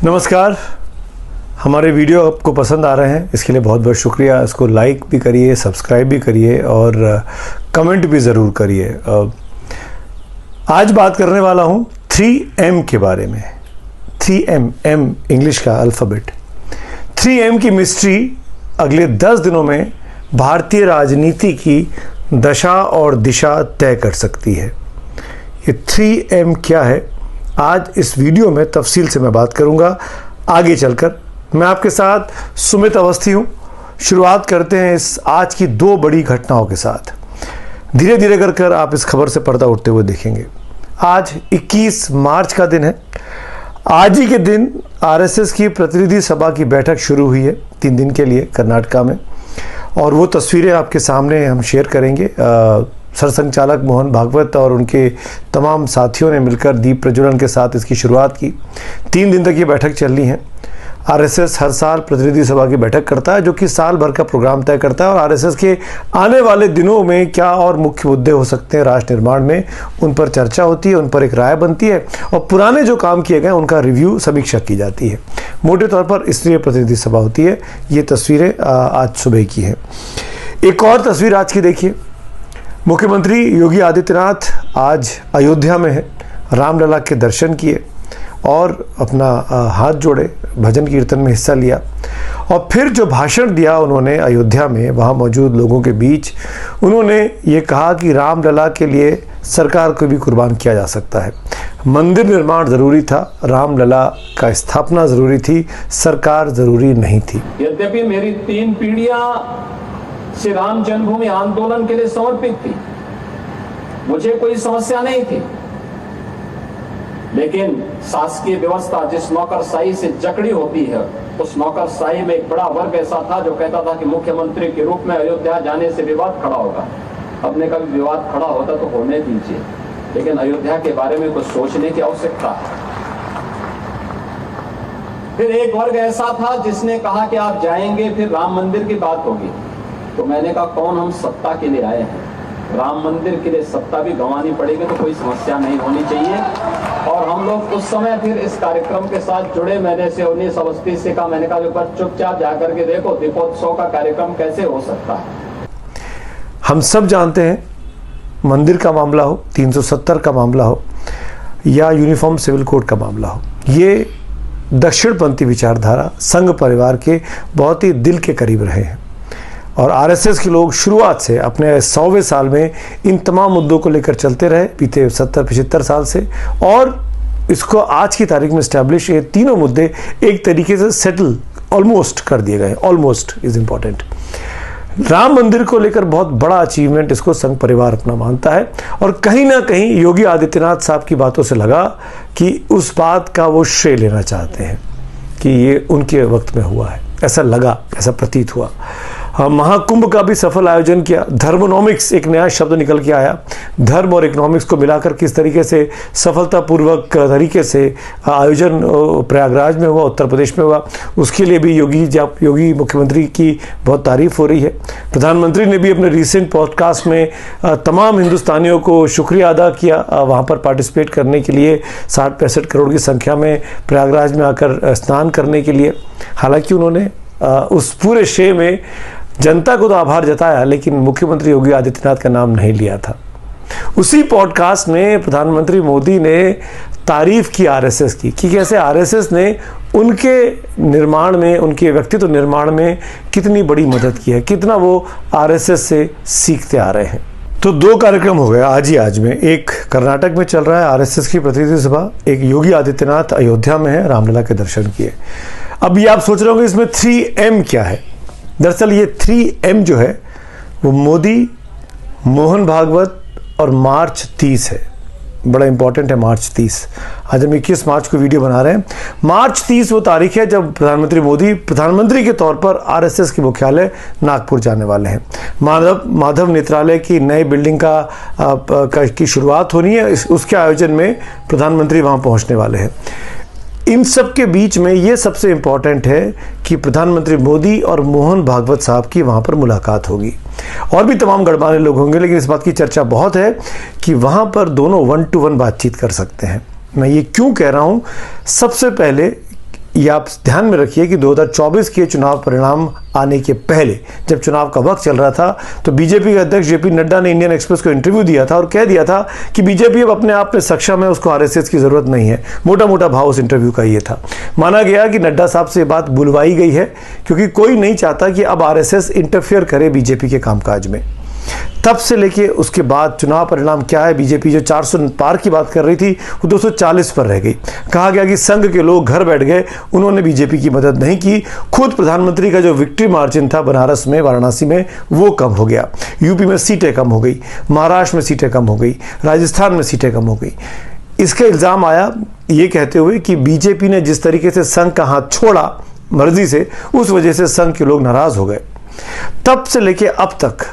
नमस्कार। हमारे वीडियो आपको पसंद आ रहे हैं, इसके लिए बहुत बहुत शुक्रिया। इसको लाइक भी करिए, सब्सक्राइब भी करिए और कमेंट भी ज़रूर करिए। आज बात करने वाला हूँ 3M के बारे में। 3M, M इंग्लिश का अल्फ़ाबेट। 3M की मिस्ट्री अगले 10 दिनों में भारतीय राजनीति की दशा और दिशा तय कर सकती है। ये 3M क्या है, आज इस वीडियो में तफसील से मैं बात करूंगा। आगे चलकर मैं आपके साथ सुमित अवस्थी हूं। शुरुआत करते हैं इस आज की 2 बड़ी घटनाओं के साथ। धीरे धीरे कर आप इस खबर से पर्दा उठते हुए देखेंगे। आज 21 मार्च का दिन है। आज ही के दिन आरएसएस की प्रतिनिधि सभा की बैठक शुरू हुई है 3 दिन के लिए कर्नाटका में, और वो तस्वीरें आपके सामने हम शेयर करेंगे। सरसंघचालक मोहन भागवत और उनके तमाम साथियों ने मिलकर दीप प्रज्वलन के साथ इसकी शुरुआत की। 3 दिन तक ये बैठक चलनी है। आरएसएस हर साल प्रतिनिधि सभा की बैठक करता है, जो कि साल भर का प्रोग्राम तय करता है और आरएसएस के आने वाले दिनों में क्या और मुख्य मुद्दे हो सकते हैं राष्ट्र निर्माण में, उन पर चर्चा होती है, उन पर एक राय बनती है और पुराने जो काम किए गए उनका रिव्यू, समीक्षा की जाती है। मोटे तौर पर इसलिए प्रतिनिधि सभा होती है। ये तस्वीरें आज सुबह की हैं। एक और तस्वीर आज की देखिए। मुख्यमंत्री योगी आदित्यनाथ आज अयोध्या में है। रामलला के दर्शन किए और अपना हाथ जोड़े, भजन कीर्तन में हिस्सा लिया और फिर जो भाषण दिया उन्होंने अयोध्या में वहाँ मौजूद लोगों के बीच, उन्होंने ये कहा कि रामलला के लिए सरकार को भी कुर्बान किया जा सकता है। मंदिर निर्माण ज़रूरी था, रामलला का स्थापना ज़रूरी थी, सरकार ज़रूरी नहीं थी। यद्यपि मेरी 3 पीढ़ियां श्री राम जन्मभूमि आंदोलन के लिए समर्पित थी, मुझे कोई समस्या नहीं थी, लेकिन शासकीय व्यवस्था जिस नौकरशाही से जकड़ी होती है, उस नौकरशाही में एक बड़ा वर्ग ऐसा था जो कहता था कि मुख्यमंत्री के रूप में अयोध्या जाने से विवाद खड़ा होगा। अपने का भी विवाद खड़ा होता तो होने दीजिए, लेकिन अयोध्या के बारे में कुछ सोचने की आवश्यकता है। फिर एक वर्ग ऐसा था जिसने कहा कि आप जाएंगे फिर राम मंदिर की बात होगी। तो मैंने कहा कौन हम सत्ता के लिए आए हैं, राम मंदिर के लिए सत्ता भी गंवानी पड़ेगी तो कोई समस्या नहीं होनी चाहिए। और हम लोग उस समय फिर इस कार्यक्रम के साथ जुड़े। मैंने से 19 अवस्थी से कहा, मैंने कहा एक बार चुपचाप जाकर के देखो दीपोत्सव का कार्यक्रम कैसे हो सकता है। हम सब जानते हैं, मंदिर का मामला हो, 370 का मामला हो या यूनिफॉर्म सिविल कोड का मामला हो, ये दक्षिणपंथी विचारधारा संघ परिवार के बहुत ही दिल के करीब रहे हैं और आरएसएस के लोग शुरुआत से अपने 100वें साल में इन तमाम मुद्दों को लेकर चलते रहे बीते 70-75 साल से, और इसको आज की तारीख में इस्टेब्लिश, ये तीनों मुद्दे एक तरीके से सेटल ऑलमोस्ट कर दिए गए। Almost is important. राम मंदिर को लेकर बहुत बड़ा अचीवमेंट इसको संघ परिवार अपना मानता है और कहीं ना कहीं योगी आदित्यनाथ साहब की बातों से लगा कि उस बात का वो श्रेय लेना चाहते हैं कि ये उनके वक्त में हुआ है। ऐसा लगा, ऐसा प्रतीत हुआ। महाकुंभ का भी सफल आयोजन किया। धर्मोनॉमिक्स एक नया शब्द निकल के आया। धर्म और इकोनॉमिक्स को मिलाकर किस तरीके से सफलतापूर्वक तरीके से आयोजन प्रयागराज में हुआ, उत्तर प्रदेश में हुआ, उसके लिए भी योगी मुख्यमंत्री की बहुत तारीफ हो रही है। प्रधानमंत्री ने भी अपने रिसेंट पॉडकास्ट में तमाम हिंदुस्तानियों को शुक्रिया अदा किया वहाँ पर पार्टिसिपेट करने के लिए, 60-65 करोड़ की संख्या में प्रयागराज में आकर स्नान करने के लिए। हालांकि उन्होंने उस पूरे श्रेय में जनता को तो आभार जताया, लेकिन मुख्यमंत्री योगी आदित्यनाथ का नाम नहीं लिया था। उसी पॉडकास्ट में प्रधानमंत्री मोदी ने तारीफ की आरएसएस की कि कैसे आरएसएस ने उनके निर्माण में, उनके व्यक्तित्व निर्माण में कितनी बड़ी मदद की है, कितना वो आरएसएस से सीखते आ रहे हैं। तो 2 कार्यक्रम हो गए आज में। एक कर्नाटक में चल रहा है आरएसएस की प्रतिनिधि सभा, एक योगी आदित्यनाथ अयोध्या में है, रामलला के दर्शन किए। अब ये आप सोच रहे होंगे इसमें 3M क्या है। दरअसल ये 3M जो है वो मोदी, मोहन भागवत और मार्च 30 है। बड़ा इंपॉर्टेंट है मार्च 30। आज हम 21 मार्च को वीडियो बना रहे हैं। मार्च 30 वो तारीख है जब प्रधानमंत्री मोदी प्रधानमंत्री के तौर पर आरएसएस के मुख्यालय नागपुर जाने वाले हैं। माधव नेत्रालय की नई बिल्डिंग की शुरुआत होनी है। उसके आयोजन में प्रधानमंत्री वहाँ पहुँचने वाले हैं। इन सब के बीच में ये सबसे इम्पॉर्टेंट है कि प्रधानमंत्री मोदी और मोहन भागवत साहब की वहाँ पर मुलाकात होगी। और भी तमाम गणमान्य लोग होंगे, लेकिन इस बात की चर्चा बहुत है कि वहाँ पर दोनों 1-to-1 बातचीत कर सकते हैं। मैं ये क्यों कह रहा हूँ, सबसे पहले ये आप ध्यान में रखिए कि 2024 के चुनाव परिणाम आने के पहले जब चुनाव का वक्त चल रहा था तो बीजेपी के अध्यक्ष जेपी नड्डा ने इंडियन एक्सप्रेस को इंटरव्यू दिया था और कह दिया था कि बीजेपी अब अपने आप में सक्षम है, उसको आरएसएस की जरूरत नहीं है। मोटा मोटा भाव उस इंटरव्यू का ये था। माना गया कि नड्डा साहब से ये बात बुलवाई गई है क्योंकि कोई नहीं चाहता कि अब आरएसएस इंटरफेयर करे बीजेपी के कामकाज में। तब से लेके उसके बाद चुनाव परिणाम क्या है, बीजेपी जो 400 पार की बात कर रही थी वो 240 पर रह गई। कहा गया कि संघ के लोग घर बैठ गए, उन्होंने बीजेपी की मदद नहीं की। खुद प्रधानमंत्री का जो विक्ट्री मार्जिन था बनारस में, वाराणसी में, वो कम हो गया। यूपी में सीटें कम हो गई, महाराष्ट्र में सीटें कम हो गई, राजस्थान में सीटें कम हो गई। इसका इल्जाम आया ये कहते हुए कि बीजेपी ने जिस तरीके से संघ का हाथ छोड़ा मर्जी से, उस वजह से संघ के लोग नाराज हो गए। तब से लेके अब तक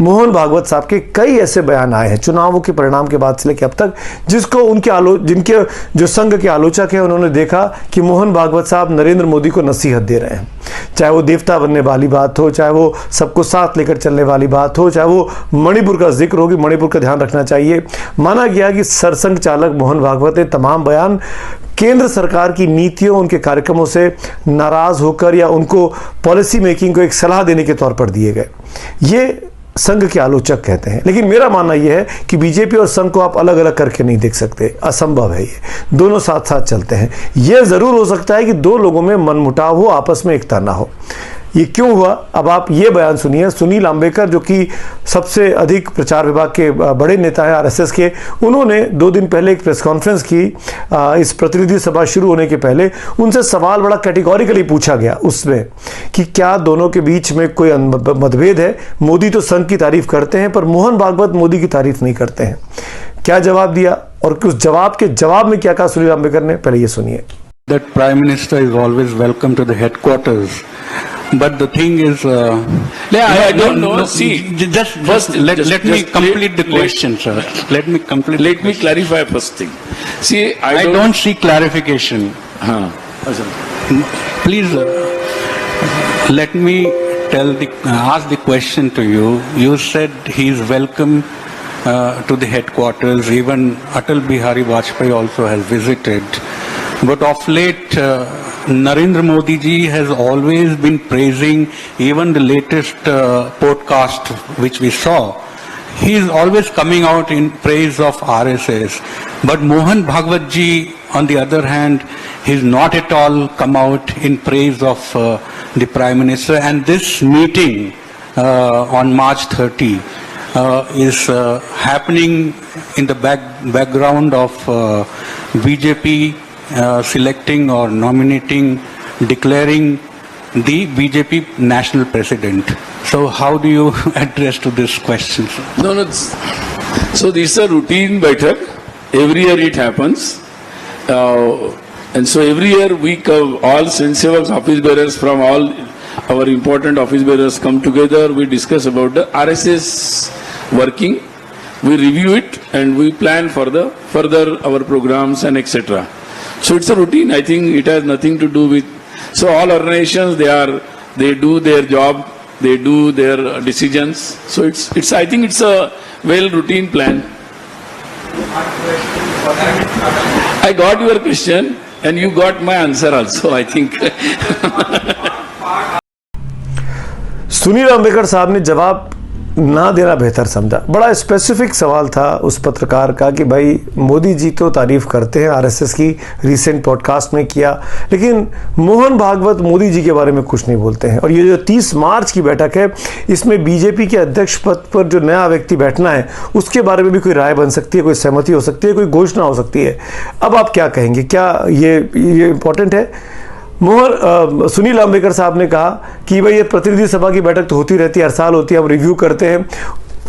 मोहन भागवत साहब के कई ऐसे बयान आए हैं चुनावों के परिणाम के बाद से लेकर अब तक, जिसको जिनके जो संघ के आलोचक हैं उन्होंने देखा कि मोहन भागवत साहब नरेंद्र मोदी को नसीहत दे रहे हैं। चाहे वो देवता बनने वाली बात हो, चाहे वो सबको साथ लेकर चलने वाली बात हो, चाहे वो मणिपुर का जिक्र हो कि मणिपुर का ध्यान रखना चाहिए। माना गया कि सरसंघ चालक मोहन भागवत ने तमाम बयान केंद्र सरकार की नीतियों, उनके कार्यक्रमों से नाराज होकर या उनको पॉलिसी मेकिंग को एक सलाह देने के तौर पर दिए गए। ये संघ के आलोचक कहते हैं, लेकिन मेरा मानना यह है कि बीजेपी और संघ को आप अलग अलग करके नहीं देख सकते, असंभव है। ये दोनों साथ साथ चलते हैं। यह जरूर हो सकता है कि दो लोगों में मनमुटाव हो, आपस में एकता ना हो। ये क्यों हुआ, अब आप ये बयान सुनिए। सुनील अंबेकर जो कि सबसे अधिक प्रचार विभाग के बड़े नेता हैं आरएसएस के, उन्होंने 2 दिन पहले एक प्रेस कॉन्फ्रेंस की। इस प्रतिनिधि सभा शुरू होने के पहले उनसे सवाल बड़ा कैटेगोरिकली पूछा गया उसमें कि क्या दोनों के बीच में कोई मतभेद है। मोदी तो संघ की तारीफ करते हैं पर मोहन भागवत मोदी की तारीफ नहीं करते हैं। क्या जवाब दिया और उस जवाब के जवाब में क्या कहा सुनील अंबेकर ने, पहले ये सुनिए। That Prime Minister is always welcome to the headquarters. But the thing is, I don't know. See, just first, let me complete the question, sir. Let me complete. Let me clarify first thing. See, I don't see clarification. Please, let me ask the question to you. You said he is welcome to the headquarters. Even Atal Bihari Vajpayee also has visited. But of late, Narendra Modi ji has always been praising even the latest podcast which we saw. He is always coming out in praise of RSS. But Mohan Bhagwat ji, on the other hand, he's not at all come out in praise of the Prime Minister. And this meeting on March 30 is happening in the background of BJP selecting or nominating, declaring the BJP national president. So how do you address to this question, sir? no. So this is a routine baitak. Every year it happens. And so every year we all sensible office bearers from all our important office bearers come together. We discuss about the RSS working. We review it and we plan for the further our programs and etc. So it's a routine. I think it has nothing to do with. So all organizations they do their job, they do their decisions. So it's I think it's a well routine plan. I got your question and you got my answer also. I think. Sunil Ambekar साहब ने जवाब ना देना बेहतर समझा। बड़ा specific सवाल था उस पत्रकार का कि भाई मोदी जी तो तारीफ करते हैं, आरएसएस की रिसेंट पॉडकास्ट में किया, लेकिन मोहन भागवत मोदी जी के बारे में कुछ नहीं बोलते हैं। और ये जो 30 मार्च की बैठक है, इसमें बीजेपी के अध्यक्ष पद पर जो नया व्यक्ति बैठना है उसके बारे में भी कोई राय बन सकती है, कोई सहमति हो सकती है, कोई घोषणा हो सकती है। अब आप क्या कहेंगे, क्या ये इंपॉर्टेंट है? सुनील अंबेकर साहब ने कहा कि भाई ये प्रतिनिधि सभा की बैठक तो होती रहती है, हर साल होती है, हम रिव्यू करते हैं।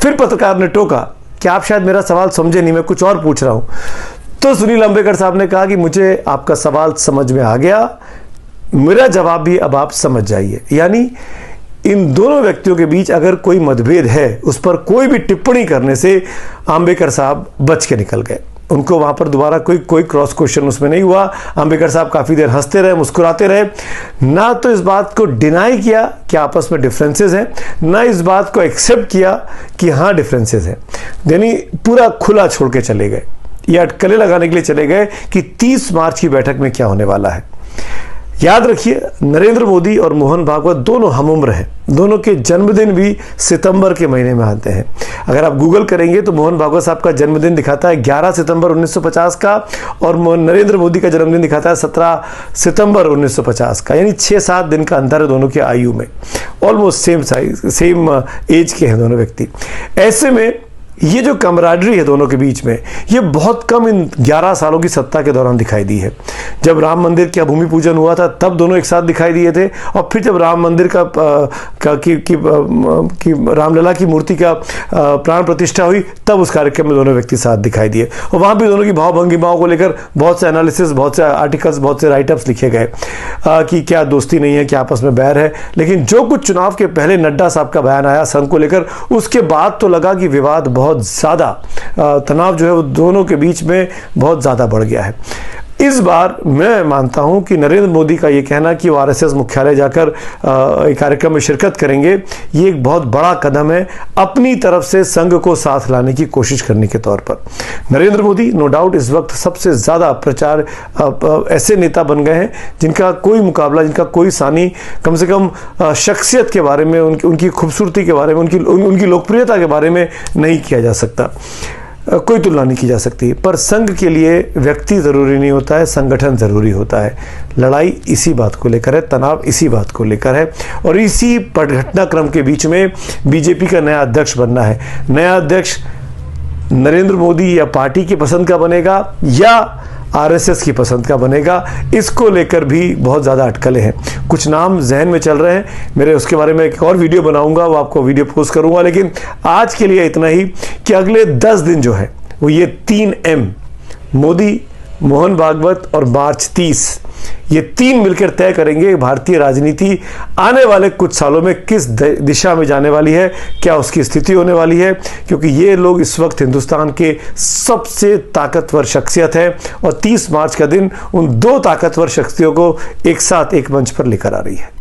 फिर पत्रकार ने टोका कि आप शायद मेरा सवाल समझे नहीं, मैं कुछ और पूछ रहा हूं। तो सुनील अंबेकर साहब ने कहा कि मुझे आपका सवाल समझ में आ गया, मेरा जवाब भी अब आप समझ जाइए। यानी इन दोनों व्यक्तियों के बीच अगर कोई मतभेद है, उस पर कोई भी टिप्पणी करने से अंबेकर साहब बच के निकल गए। उनको वहां पर दोबारा कोई क्रॉस क्वेश्चन उसमें नहीं हुआ। अंबेकर साहब काफी देर हंसते रहे, मुस्कुराते रहे, ना तो इस बात को डिनाई किया कि आपस में डिफरेंसेस हैं, ना इस बात को एक्सेप्ट किया कि हाँ डिफरेंसेस हैं। यानी पूरा खुला छोड़ के चले गए, या अटकलें लगाने के लिए चले गए कि 30 मार्च की बैठक में क्या होने वाला है। याद रखिए, नरेंद्र मोदी और मोहन भागवत दोनों हम उम्र हैं, दोनों के जन्मदिन भी सितंबर के महीने में आते हैं। अगर आप गूगल करेंगे तो मोहन भागवत साहब का जन्मदिन दिखाता है 11 सितंबर 1950 का, और नरेंद्र मोदी का जन्मदिन दिखाता है 17 सितंबर 1950 का, यानी 6-7 दिन का अंतर है दोनों की आयु में। ऑलमोस्ट सेम एज के हैं दोनों व्यक्ति। ऐसे में ये जो कमराडरी है दोनों के बीच में, ये बहुत कम इन 11 सालों की सत्ता के दौरान दिखाई दी है। जब राम मंदिर का भूमि पूजन हुआ था तब दोनों एक साथ दिखाई दिए थे, और फिर जब राम मंदिर की रामलला की मूर्ति का प्राण प्रतिष्ठा हुई तब उस कार्यक्रम में दोनों व्यक्ति साथ दिखाई दिए, और वहाँ भी दोनों की भाव भंगिमाओं को लेकर बहुत से एनालिसिस, बहुत से आर्टिकल्स, बहुत से राइटअप्स लिखे गए कि क्या दोस्ती नहीं है, क्या आपस में बैर है। लेकिन जो कुछ चुनाव के पहले नड्डा साहब का बयान आया संघ को लेकर, उसके बाद तो लगा कि विवाद बहुत ज़्यादा, तनाव जो है वो दोनों के बीच में बहुत ज़्यादा बढ़ गया है। इस बार मैं मानता हूं कि नरेंद्र मोदी का ये कहना कि वो आरएसएस मुख्यालय जाकर एक कार्यक्रम में शिरकत करेंगे, ये एक बहुत बड़ा कदम है अपनी तरफ से संघ को साथ लाने की कोशिश करने के तौर पर। नरेंद्र मोदी नो डाउट इस वक्त सबसे ज़्यादा प्रचार ऐसे नेता बन गए हैं जिनका कोई मुकाबला, जिनका कोई सानी, कम से कम शख्सियत के बारे में, उनकी खूबसूरती के बारे में, उनकी लोकप्रियता के बारे में नहीं किया जा सकता, कोई तुलना नहीं की जा सकती। पर संघ के लिए व्यक्ति ज़रूरी नहीं होता है, संगठन ज़रूरी होता है। लड़ाई इसी बात को लेकर है, तनाव इसी बात को लेकर है, और इसी घटनाक्रम के बीच में बीजेपी का नया अध्यक्ष बनना है। नया अध्यक्ष नरेंद्र मोदी या पार्टी की पसंद का बनेगा या आरएसएस की पसंद का बनेगा, इसको लेकर भी बहुत ज़्यादा अटकलें हैं। कुछ नाम जहन में चल रहे हैं, मेरे उसके बारे में एक और वीडियो बनाऊंगा, वो आपको वीडियो पोस्ट करूंगा। लेकिन आज के लिए इतना ही कि अगले 10 दिन जो है वो ये 3M, मोदी, मोहन भागवत और मार्च 30, ये 3 मिलकर तय करेंगे भारतीय राजनीति आने वाले कुछ सालों में किस दिशा में जाने वाली है, क्या उसकी स्थिति होने वाली है। क्योंकि ये लोग इस वक्त हिंदुस्तान के सबसे ताकतवर शख्सियत हैं, और 30 मार्च का दिन उन 2 ताकतवर शख्सियों को एक साथ एक मंच पर लेकर आ रही है।